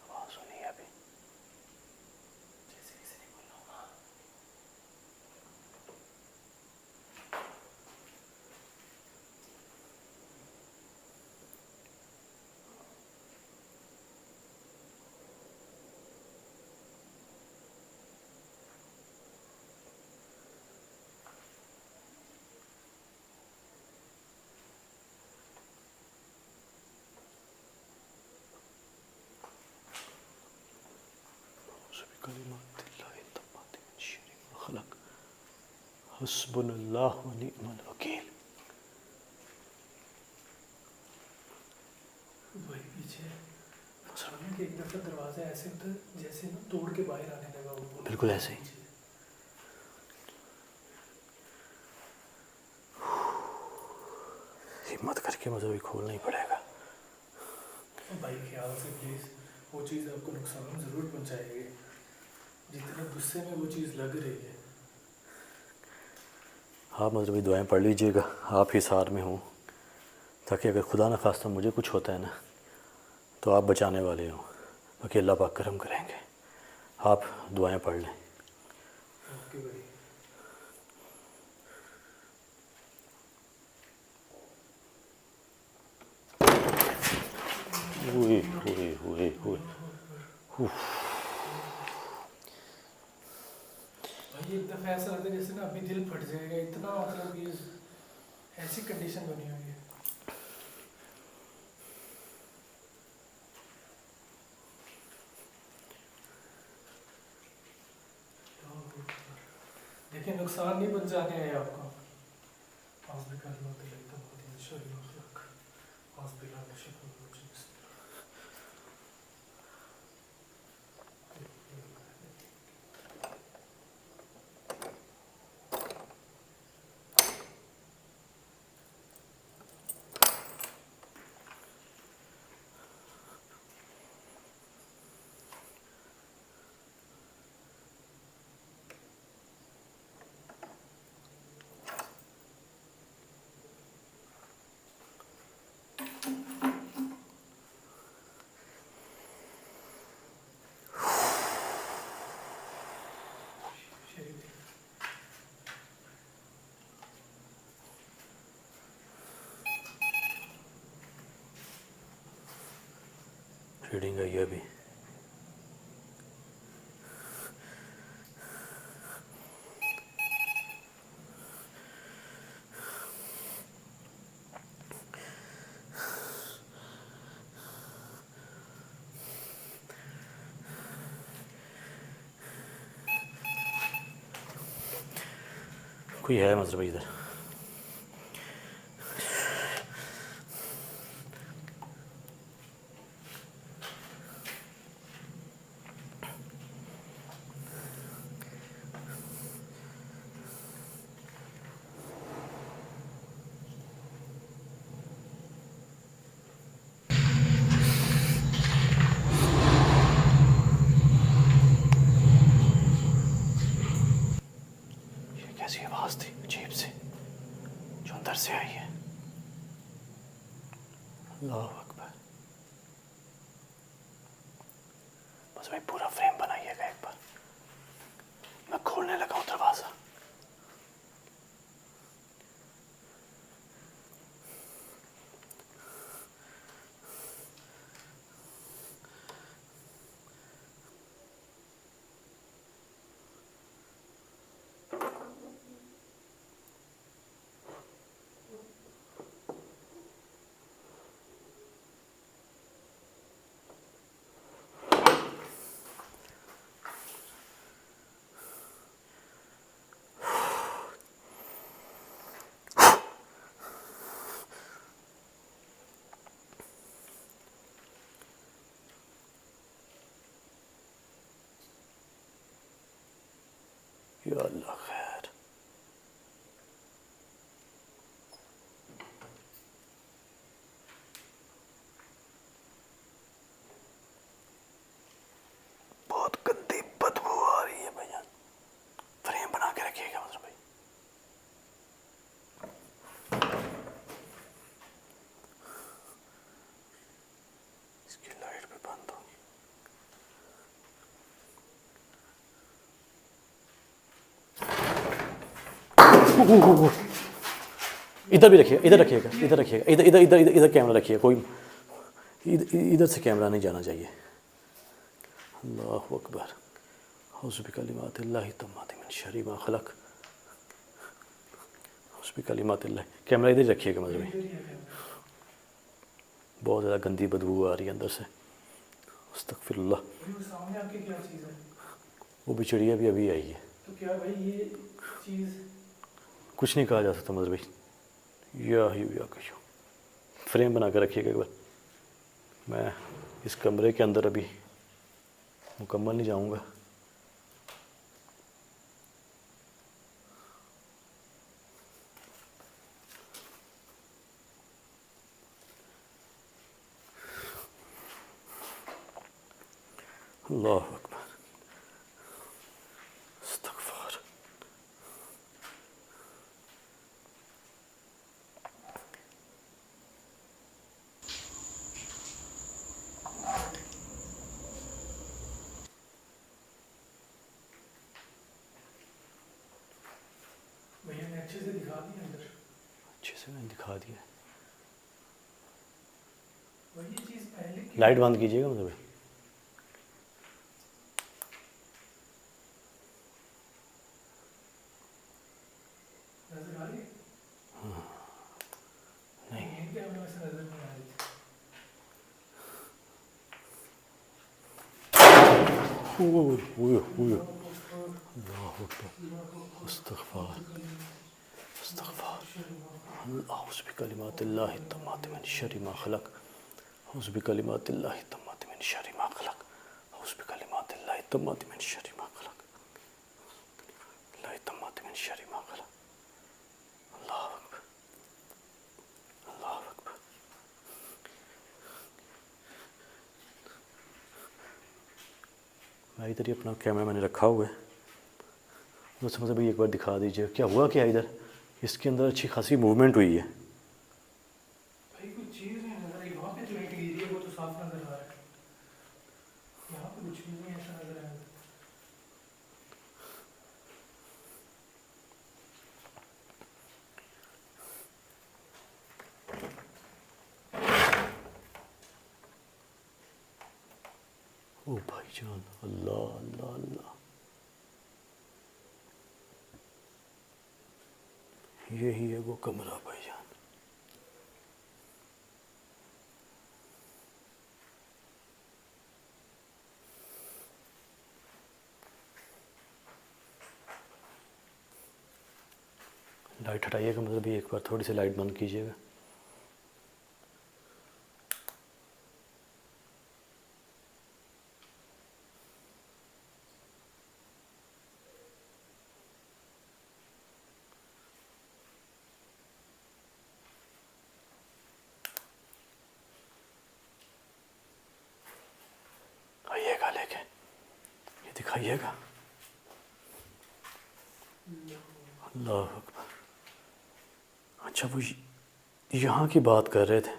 आवाज़ सुनी है अभी? जैसे किसी ने बोला होगा। हस्बुनल्लाह व निअमल वकील। भाई पीछे सामने के एक दफा दरवाजा ऐसे होता है जैसे ना तोड़ के बाहर आने लगा वो। बिल्कुल ऐसे ही। पीछे। हिम्मत करके मुझे भी खोलना ही पड़ेगा। और भाई ख्याल से प्लीज़, वो चीज़ आपको नुकसान ज़रूर पहुंचाएगी, जितने गुस्से में वो चीज़ लग रही है। आप मतलब दुआएं पढ़ लीजिएगा, आप ही साथ में हों, ताकि अगर खुदा न खास्ता मुझे कुछ होता है ना तो आप बचाने वाले हों, बाकी अल्लाह पाक करम करेंगे। आप दुआएं पढ़ लें। ओके भाई। हुए हुए हुए हुए। भाई एक दफ़ा ऐसा लगता है जैसे ना अभी दिल फट जाएगा, इतना मतलब ये ऐसी कंडीशन बनी हुई है। देखिए नुकसान नहीं पहुंचाने हैं आपको। रीडिंग आई है अभी। कोई है मजर भाई इधर? ये कैसी आवाज़ थी अजीब सी जो अंदर से आई है? अल्लाह अकबर। बस भाई पूरा फ्रेम बनाइएगा एक बार, मैं खोलने लगा हूँ दरवाज़ा। या अल्लाह खैर। बहुत गंदी बदबू आ रही है भैया, फ्रेम बना के रखिएगा मजर भाई। इसकी लाइट भी बंद होगी। इधर भी रखिएगा, इधर रखिएगा, इधर रखिएगा, इधर इधर इधर इधर कैमरा रखिए। कोई इधर से कैमरा नहीं जाना चाहिए। अल्लाहु अकबर। औज़ु बिकलिमातिल्लाहि तम्माति मिन शर्रि मा खलक। औज़ु बिकलिमातिल्लाह। कैमरा इधर रखिएगा मजर भाई। बहुत ज़्यादा गंदी बदबू आ रही है अंदर से। अस्तगफिरुल्लाह। सामने आपके क्या चीज़ है? वो भी चिड़िया भी अभी आई है। तो क्या भाई ये चीज़? कुछ नहीं कहा जा सकता मजर भाई। या कशो फ्रेम बना कर रखिएगा एक बार। मैं इस कमरे के अंदर अभी मुकम्मल नहीं जाऊंगा। अल्लाह अकबर। अस्तगफुर। भैया ने अच्छे से दिखा दिया अंदर। अच्छे से मैंने दिखा दिया। वही चीज़ पहले की। लाइट बंद कीजिएगा मतलब भाई। कैमरे में से नजर नहीं आ रही थी। अल्लाह अकबर अस्तगफार अस्तगफार औज़ु बिकलिमातिल्लाहि तम्माति मिन शर्रि मा खलक औज़ु बिकलिमातिल्लाहि तम्माति मिन शर्रि मा खलक औज़ु बिकलिमातिल्लाहि तम्माति मिन शर्रि मा खलक अल्लाह तम्माति मिन शर्रि मा खलक अल्लाह अकबर अल्लाह अकबर। मैं इधर ही अपना कैमरा मैंने रखा हुआ है, मुझसे मतलब एक बार दिखा दीजिए क्या हुआ, क्या इधर इसके अंदर अच्छी खासी मूवमेंट हुई है। भाई कुछ चीज़ नहीं नजर आई, वहाँ पे जो ईंट गिरी है वो तो साफ नजर आ रहा है, यहाँ पे कुछ भी नहीं ऐसा नजर आया। ओ भाईजान अल्लाह अल्लाह अल्लाह, यही है वो कमरा भाईजान। लाइट हटाइएगा, मतलब एक बार थोड़ी सी लाइट बंद कीजिएगा। आइएगा लेके, ये दिखाइएगा। अल्लाह अकबर। अच्छा वो यहाँ की बात कर रहे थे।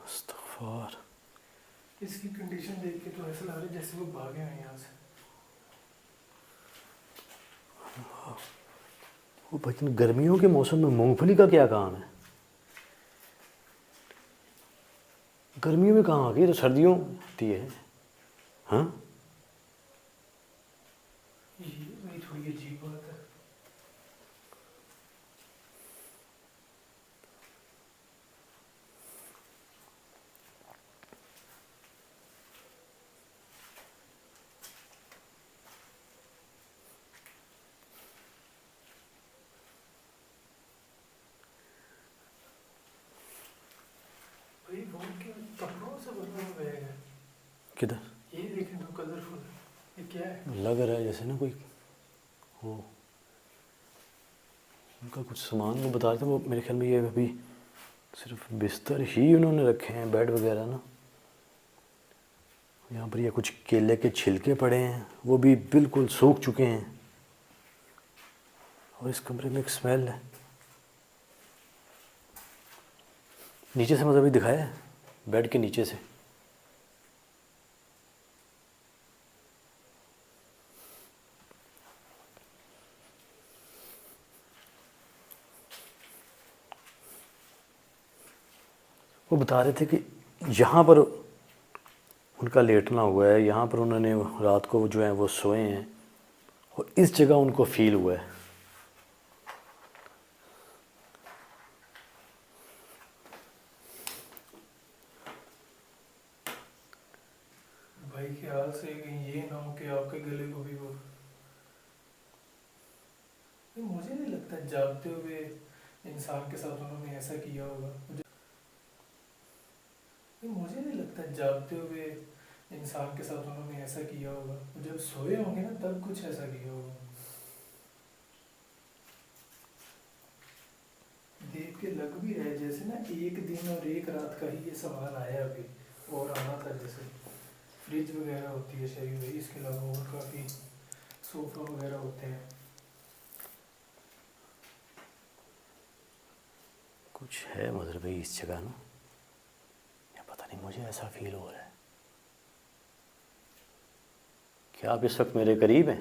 अस्तगफार। इसकी कंडीशन देख के तो ऐसा लग रहा है जैसे वो भागे हैं यहाँ से। वो बचन गर्मियों के मौसम में मूंगफली का क्या काम है? गर्मियों में कहाँ आ गई, तो सर्दियों होती है। हाँ ये थोड़ी अजीब बात है। भाई वो के कपड़ों से बना हुआ बैग है। किधर? ये देखें तो कलरफुल है, ये क्या है? लग रहा है जैसे ना कोई हो, उनका कुछ सामान वो बता रहे थे, वो मेरे ख्याल में ये अभी सिर्फ बिस्तर ही उन्होंने रखे हैं, बेड वगैरह ना। यहाँ पर ये कुछ केले के छिलके पड़े हैं, वो भी बिल्कुल सूख चुके हैं। और इस कमरे में एक स्मेल है। नीचे से मतलब अभी दिखाया है, बेड के नीचे से। वो बता रहे थे कि यहाँ पर उनका लेटना हुआ है, यहाँ पर उन्होंने रात को जो है वो सोए हैं, और इस जगह उनको फील हुआ है। भाई ख्याल से कहीं ये ना हो कि आपके गले को भी वो, मुझे नहीं लगता जागते हुए इंसान के साथ उन्होंने ऐसा किया होगा। मुझे नहीं लगता जागते हुए इंसान के साथ उन्होंने ऐसा किया होगा। जब सोए होंगे ना तब कुछ ऐसा किया होगा। देख के लग भी रहा है जैसे ना एक दिन और एक रात का ही ये सामान आया अभी, और आना था। जैसे फ्रिज वगैरह होती है शायद वही, इसके अलावा और काफ़ी सोफा वगैरह होते हैं। कुछ है मतलब भाई इस जगह ना, या पता नहीं, मुझे ऐसा फील हो रहा है। क्या आप इस वक्त मेरे करीब हैं?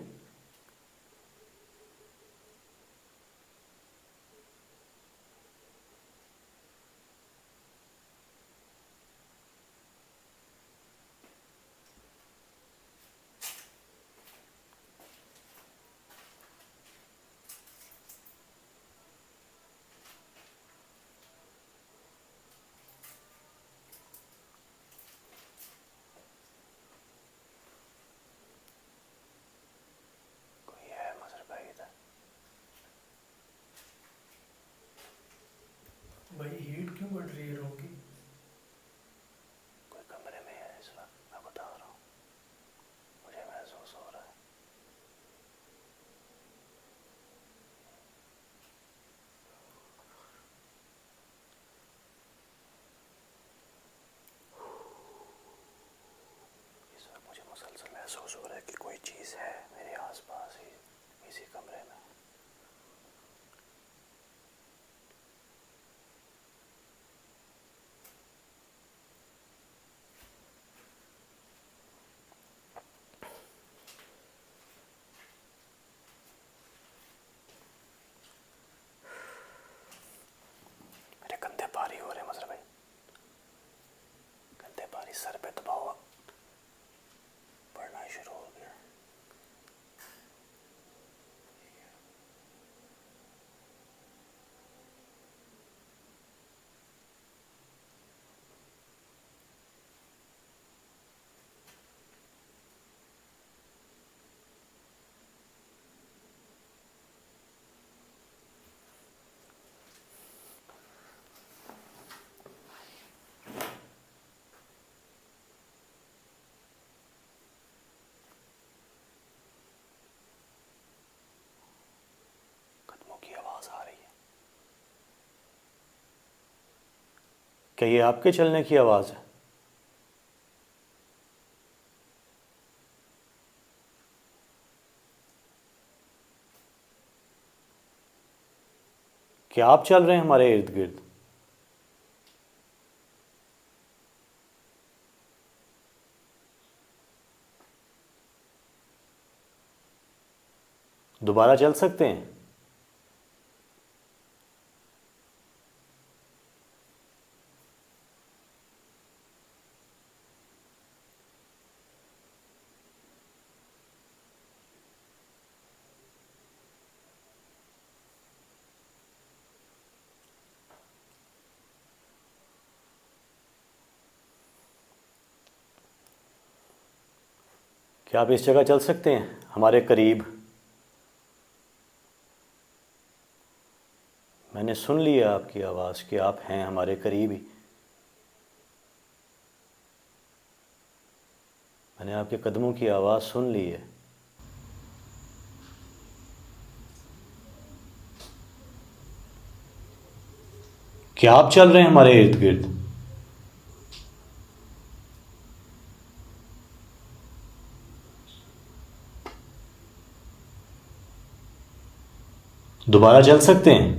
क्या ये आपके चलने की आवाज़ है? क्या आप चल रहे हैं हमारे इर्द गिर्द? दोबारा चल सकते हैं? क्या आप इस जगह चल सकते हैं हमारे करीब? मैंने सुन लिया आपकी आवाज़ कि आप हैं हमारे करीब ही। मैंने आपके कदमों की आवाज़ सुन ली है। क्या आप चल रहे हैं हमारे इर्द गिर्द? दोबारा चल सकते हैं?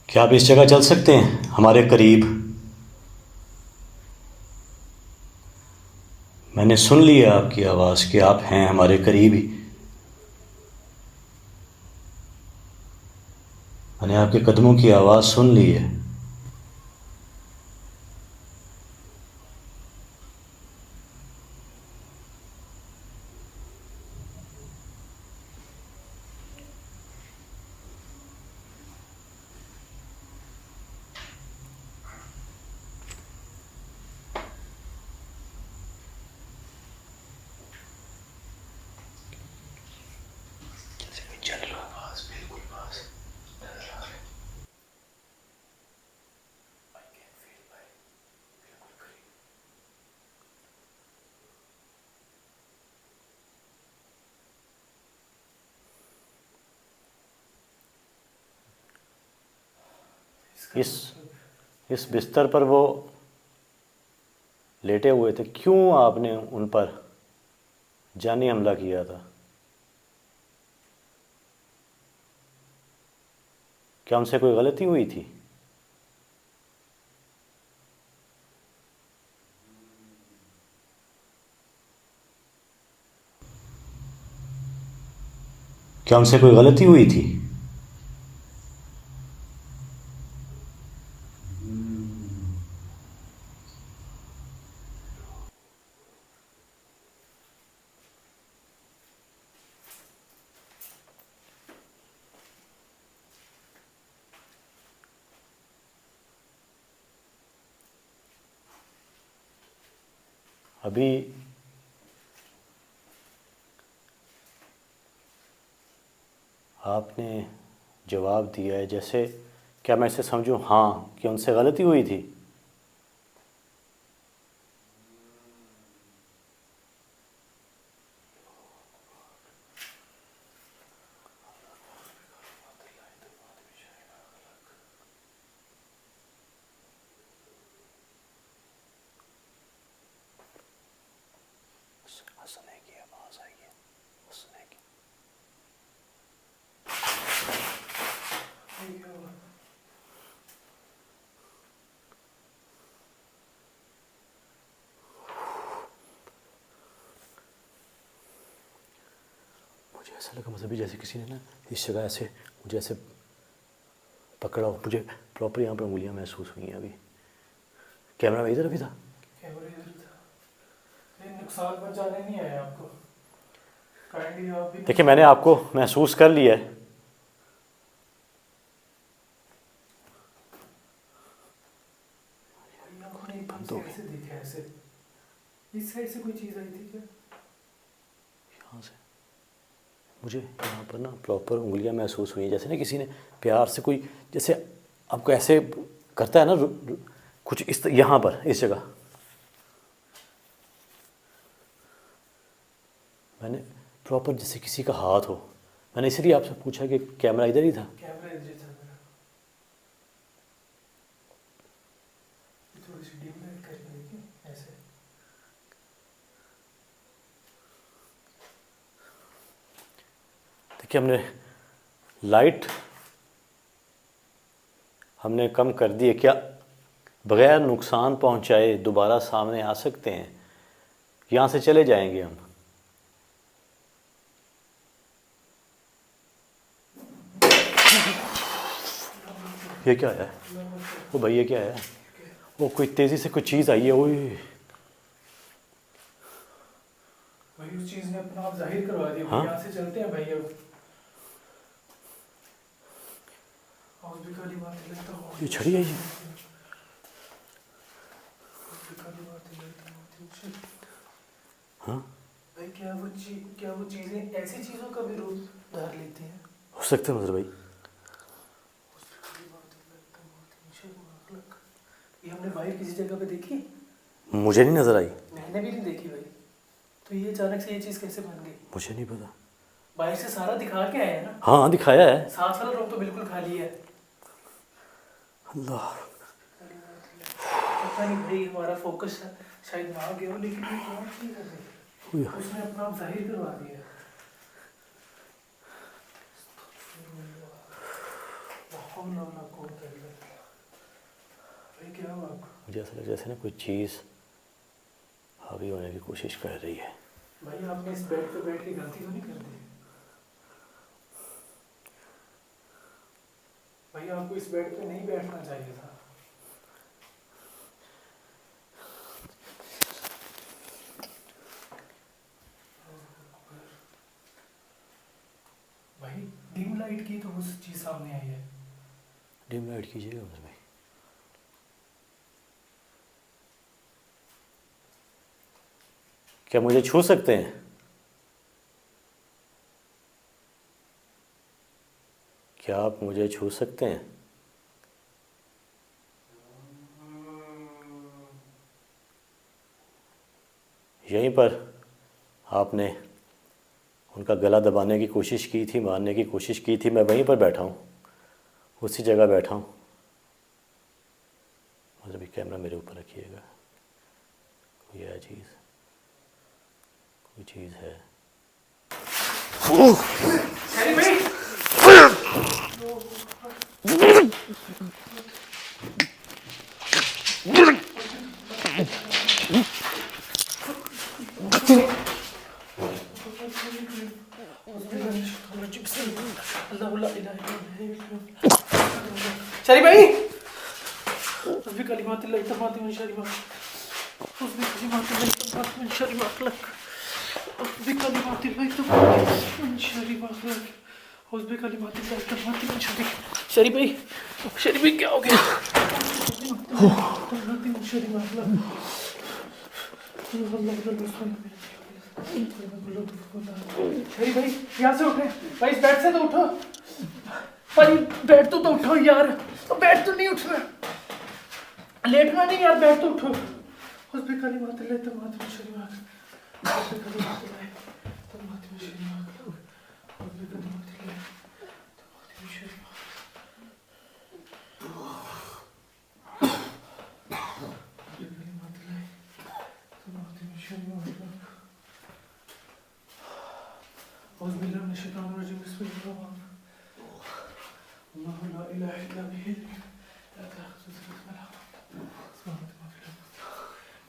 क्या आप इस जगह चल सकते हैं हमारे करीब? मैंने सुन लिया आपकी आवाज़ कि आप हैं हमारे करीब ही। मैंने आपके कदमों की आवाज़ सुन ली है। चल रहा पास, बिल्कुल पास नजर आ रहा है। I can feel भाई, बिल्कुल करीब। इसका इस मतलब इस बिस्तर पर वो लेटे हुए थे, क्यों आपने उन पर जानी हमला किया था? क्या उनसे कोई गलती हुई थी? क्या उनसे कोई गलती हुई थी? अभी आपने जवाब दिया है जैसे, क्या मैं इसे समझूं हाँ कि उनसे गलती हुई थी? हंसने की आवाज़ आई है, हंसने की। ये क्या हुआ? मुझे ऐसा लगा मतलब जैसे किसी ने ना इस जगह ऐसे मुझे ऐसे पकड़ा हो। मुझे प्रॉपर यहाँ पर उंगलियाँ महसूस हुई हैं अभी। कैमरा इधर अभी था। कैमरे इधर था। ये नुकसान पहुंचाने नहीं आए आपको। काइंडली आप भी देखिए मैंने आपको महसूस कर लिया है। भाई आपने बंद हो इसे गई। ऐसे देखा है ऐसे। इस साइड से कोई चीज़ आई थी क्या? मुझे यहाँ पर ना प्रॉपर उंगलियाँ महसूस हुई हैं, जैसे ना किसी ने प्यार से कोई, जैसे आपको ऐसे करता है ना कुछ इस यहाँ पर इस जगह। मैंने प्रॉपर जैसे किसी का हाथ हो। मैंने इसलिए आपसे पूछा कि कैमरा इधर ही था। कैमरा इधर था मेरा। थोड़ी सी डिम लाइट करके देखिए ऐसे। देखिए हमने लाइट हमने कम कर दी है। क्या बगैर नुकसान पहुंचाए दोबारा सामने आ सकते हैं? यहाँ से चले जाएंगे हम। ये क्या है? वो भाई ये क्या है? वो कोई तेज़ी से कोई चीज़ आई है। ओए भाई उस चीज ने अपना आप जाहिर करवा दिया। हाँ? यहाँ से चलते हैं भाई अब। और भी काली बात है लगता है। ये छड़ी है ये? हाँ भाई क्या वो चीजें ऐसी चीजों का भी रूप धार लेती हैं? हो सकता है मजर भाई। ये हमने वायर किसी जगह पे देखी? मुझे नहीं नज़र आई। मैंने भी नहीं देखी भाई। तो ये अचानक से ये चीज कैसे बन गई? मुझे नहीं पता। वायर से सारा दिखा के आया है ना? हाँ दिखाया है। साथ वाला रूम तो बिल्कुल खाली है। अल्लाह, पता नहीं भाई हमारा फोकस शायद वहाँ गया हो, लेकिन ये कौन चीज है भाई? उसने अपना आप जाहिर करवा दिया। भाई क्या हुआ आपको? मुझे ऐसा लग जैसे ना कोई चीज़ हावी होने की कोशिश कर रही है। भाई आपने इस बेड पे बैठ के गलती तो नहीं कर दी? भाई आपको इस बेड पे नहीं बैठना चाहिए था। भाई डिम लाइट की तो वो चीज सामने आई है। डिम लाइट कीजिएगा मजर भाई। क्या मुझे छू सकते हैं? क्या आप मुझे छू सकते हैं? यहीं पर आपने उनका गला दबाने की कोशिश की थी, मारने की कोशिश की थी। मैं वहीं पर बैठा हूँ, उसी जगह बैठा हूँ। मतलब भी कैमरा मेरे ऊपर रखिएगा। कोई है चीज़, कोई चीज़ है। अरे भाई शरी भाई उसभी कलिमात अल्लाह तमात में शरीमा उसभी कलिमात अल्लाह तमात में शरीमा लक उसभी कलिमात अल्लाह तमात में शरीमा लक उसभी कलिमात अल्लाह तमात में शरी भाई क्या हो गया? शरीमा लक शरी भाई यहाँ से उठे भाई। इस बेड से तो उठो भाई। बेड तो उठो यार। तो बेड तो नहीं उठना, लेटना नहीं यार। बेड तो उठो। उस पे काली माता ले तो माता शरी माता उस पे काली माता ले तो माता शरी माता उस पे काली माता ले तो माता शरी माता काली माता ले तो माता शरी माता उस बिल्ला में शैतान रजीम बिस्मिल्लाह अल्लाह ला इलाहा इल्ला बिही ला तअखुज़ुहु सिनतुन वला नौम सलामत मा फिल अर्द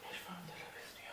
यशफअ इंदहु बिइज़निही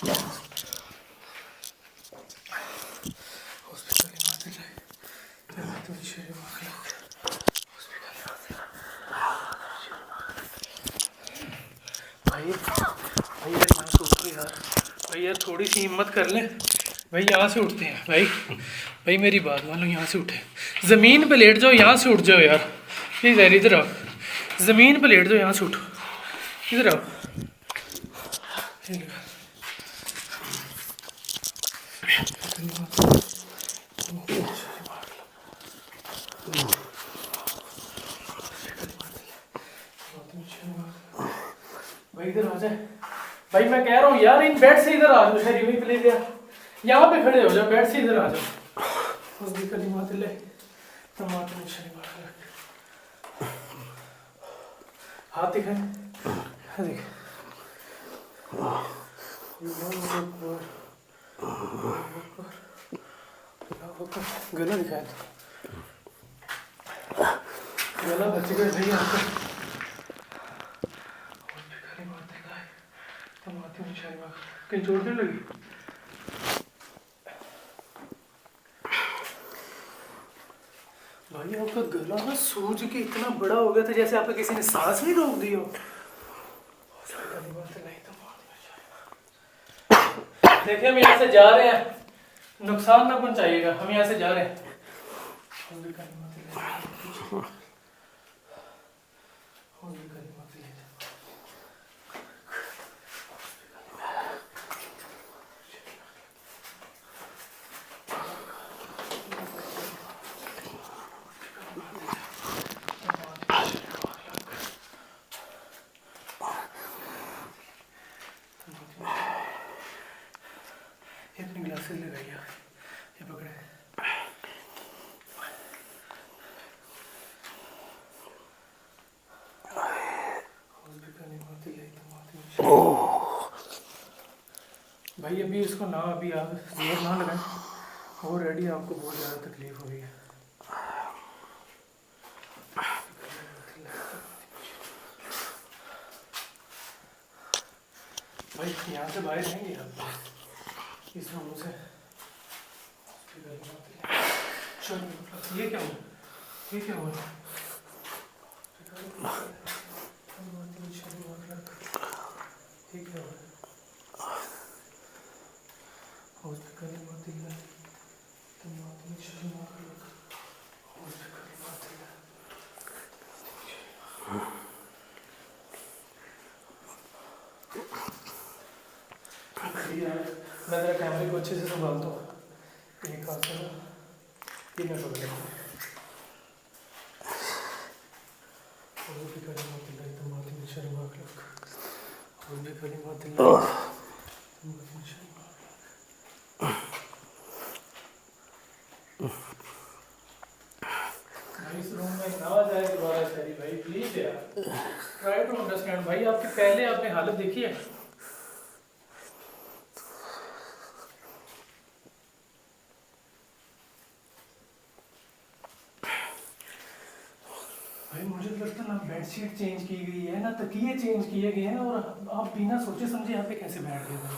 भाई भाई यार यहाँ से उठो यार, भाई यार थोड़ी सी हिम्मत कर ले भाई, यहाँ से उठते हैं भाई। भाई मेरी बात मान लो, यहाँ से उठे, ज़मीन पे लेट जाओ, यहाँ से उठ जाओ यार प्लीज़ यार, इधर आओ, ज़मीन पे लेट जाओ, यहाँ से उठो, इधर आओ। भाई इधर आ जाए भाई, मैं कह रहा हूँ यार इन बेड से इधर आ जाओ, शरीर में प्लीज यार, यहाँ पे खड़े हो जाओ, बेड से इधर आ जाओ। उस दी कलिमात ले तमात में शरीर में हाथ दिखाए, हाँ दिखे गला दिखाए, गला बच गए भाई आपका। कहीं चोट नहीं लगी? भाई आपका गला ना सूज के इतना बड़ा हो गया था जैसे आपको किसी ने सांस नहीं रोक दी हो। देखिए हम यहाँ से जा रहे हैं, नुकसान ना पहुंचाइएगा, हम यहाँ से जा रहे हैं। अपनी ग्लासेस लगाइए, ये पकड़े। भाई अभी इसको ना, अभी आप जोर ना लगाएं, ऑलरेडी आपको बहुत ज़्यादा तकलीफ हो रही है। भाई यहाँ से बाहर रहेंगे आप इस रूम से। ये क्या हुआ, ये क्या हुआ? ये क्या हुआ? मैं तेरा कैमरे को अच्छे से संभालता हूँ, एक हाथ से ना ये मैं पकड़ लेता हूँ। इस रूम में ना जाए दोबारा शरीर भाई, प्लीज यार ट्राई टू अंडरस्टैंड। भाई आपकी पहले आपने हालत देखी है। भाई मुझे लगता है ना बेडशीट चेंज की गई है ना, तकिए चेंज किए गए हैं, और आप बिना सोचे समझे यहाँ पे कैसे बैठ गए भाई?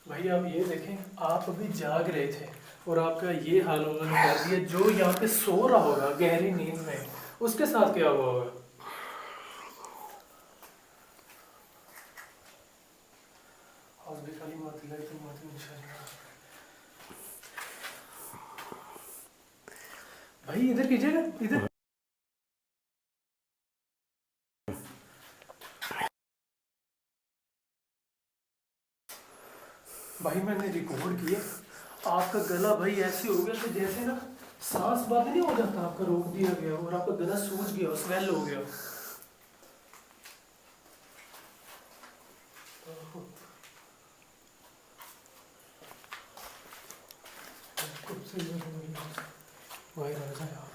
भाई आप ये देखें, आप अभी जाग रहे थे और आपका ये हाल उन्होंने कर दिया। जो यहाँ पे सो रहा होगा गहरी नींद में, उसके साथ क्या हुआ होगा? भाई इधर कीजिएगा, इधर। भाई मैंने रिकॉर्ड किया, आपका गला भाई ऐसे हो गया कि जैसे ना सांस बंद नहीं हो जाता, आपका रोक दिया गया और आपका गला सूज गया, स्वेल हो गया। भाई राजा यार,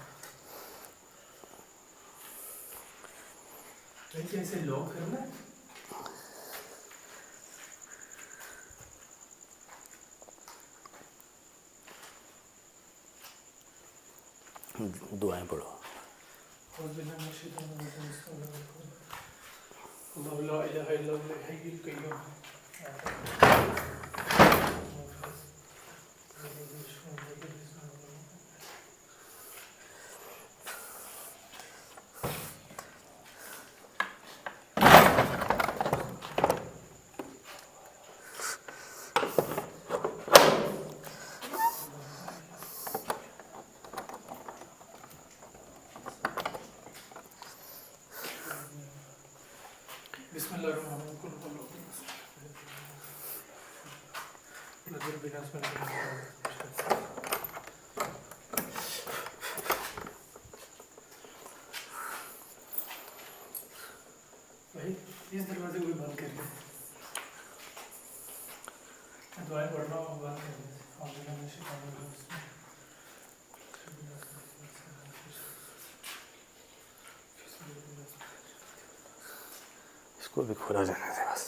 कैसे लॉक करना है? दुआएं पढ़ो। भाई इस दरवाजे को भी बंद कर दे, मैं दुआएं पढ़ रहा हूँ, बंद कर दे। इसको भी खुला जाने दे बस।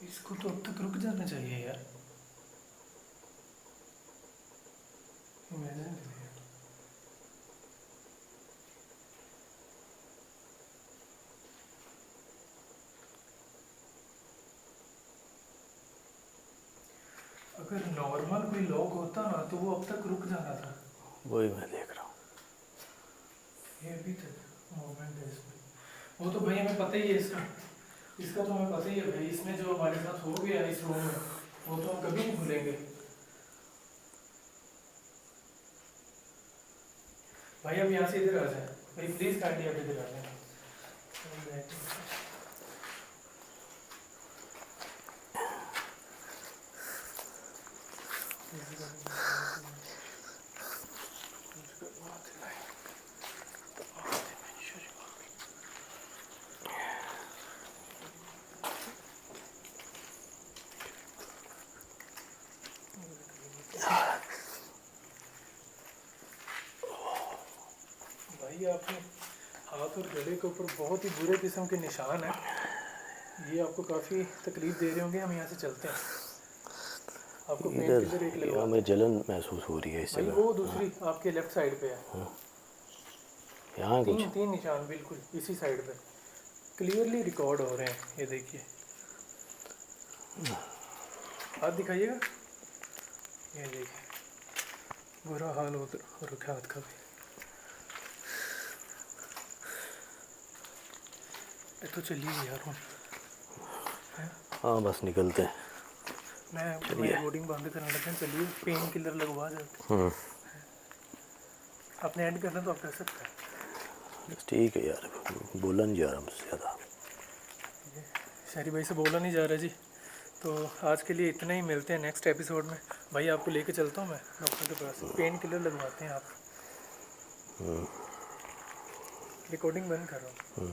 इसको तो अब तक रुक जाना चाहिए यार। इमेजिन करिए। अगर नॉर्मल कोई लॉक होता ना तो वो अब तक रुक जाना था। वही मैं देख रहा हूँ। ये अभी तक मूवमेंट है इसमें। वो तो भाई हमें पता ही है इसका तो हमें पता ही है भाई। इसमें जो हमारे साथ हो गया इस रूम में वो तो हम कभी नहीं भूलेंगे भाई। अब यहाँ से इधर आ जाए भाई, प्लीज काइंडली आप इधर आ जाए। भाई आपके हाथ और गले के ऊपर बहुत ही बुरे किस्म के निशान हैं। ये आपको काफ़ी तकलीफ दे रहे होंगे। हम यहाँ से चलते हैं। आपको पेन किलर एक लगवा, हमें जलन महसूस हो रही है इससे। वो दूसरी आपके लेफ्ट साइड पे है। यहाँ कुछ तीन निशान बिल्कुल इसी साइड पे क्लियरली रिकॉर्ड हो रहे हैं। ये देखिए, हाथ दिखाइएगा। ये देखिए बुरा हाल हो रखा हाथ का भी। तो चलिए यार हम, हाँ बस निकलते हैं। मैं रिकॉर्डिंग बंद करने लगा। चलिए पेन किलर लगवा जाते। आपने ऐड करना तो आप कर सकते हैं। ठीक है यार, बोला नहीं जा रहा मुझसे ज़्यादा। शहरी भाई से बोला नहीं जा रहा जी। तो आज के लिए इतना ही, मिलते हैं नेक्स्ट एपिसोड में। भाई आपको लेके चलता हूँ मैं डॉक्टर के पास, पेन किलर लगवाते हैं आप। रिकॉर्डिंग बंद कर रहा हूँ।